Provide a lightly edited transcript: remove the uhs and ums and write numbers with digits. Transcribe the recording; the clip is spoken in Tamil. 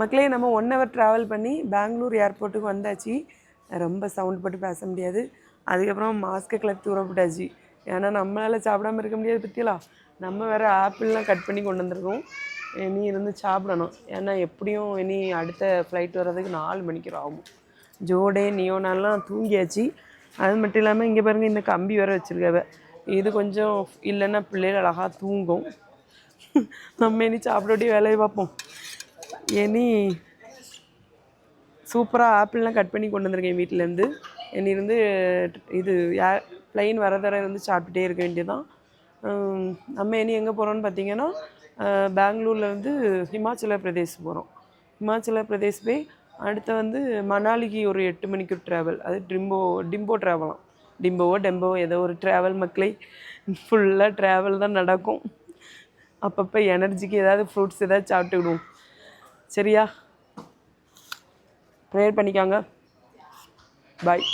மக்களே நம்ம 1 ஹவர் ட்ராவல் பண்ணி பெங்களூர் ஏர்போர்ட்டுக்கு வந்தாச்சு. ரொம்ப சவுண்ட் போட்டு பேச முடியாது. அதுக்கப்புறம் மாஸ்க்கை கிளப்பி தூர போட்டாச்சு. ஏன்னா நம்மளால் சாப்பிடாமல் இருக்க முடியாது பற்றியலா. நம்ம வேறு ஆப்பிள்லாம் கட் பண்ணி கொண்டு வந்திருக்கோம். இனி இருந்து சாப்பிடணும். ஏன்னா எப்படியும் இனி அடுத்த ஃப்ளைட் வர்றதுக்கு 4 மணிக்கு ஆகும். ஜோடே நியோனாலாம் தூங்கியாச்சு. அது மட்டும் இல்லாமல் இங்கே பாருங்கள், இந்த கம்பி வேறு வச்சுருக்காவ. இது கொஞ்சம் இல்லைன்னா பிள்ளைகள் அழகாக தூங்கும். நம்ம இனி சாப்பிடக்கூடிய வேலையை பார்ப்போம். இனி சூப்பராக ஆப்பிள்லாம் கட் பண்ணி கொண்டு வந்திருக்கேன் வீட்டிலேருந்து. இருந்து இது ப்ளைன் வர தர இருந்து சாப்பிட்டுட்டே இருக்க வேண்டியதான். நம்ம இனி எங்கே போகிறோன்னு பார்த்தீங்கன்னா, பெங்களூரில் வந்து ஹிமாச்சல பிரதேஷ் போகிறோம். ஹிமாச்சல பிரதேஷ் போய் அடுத்து வந்து மணாலிக்கு ஒரு 8 மணிக்கு ட்ராவல். அது டிம்போ ட்ராவலாம். டெம்போவோ ஏதோ ஒரு ட்ராவல் மக்களே. ஃபுல்லாக ட்ராவல் தான் நடக்கும். அப்பப்போ எனர்ஜிக்கு ஏதாவது ஃப்ரூட்ஸ் ஏதாவது சாப்பிட்டு விடுவோம். சரியா? ப்ரேயர் பண்ணிக்காங்க. பாய்.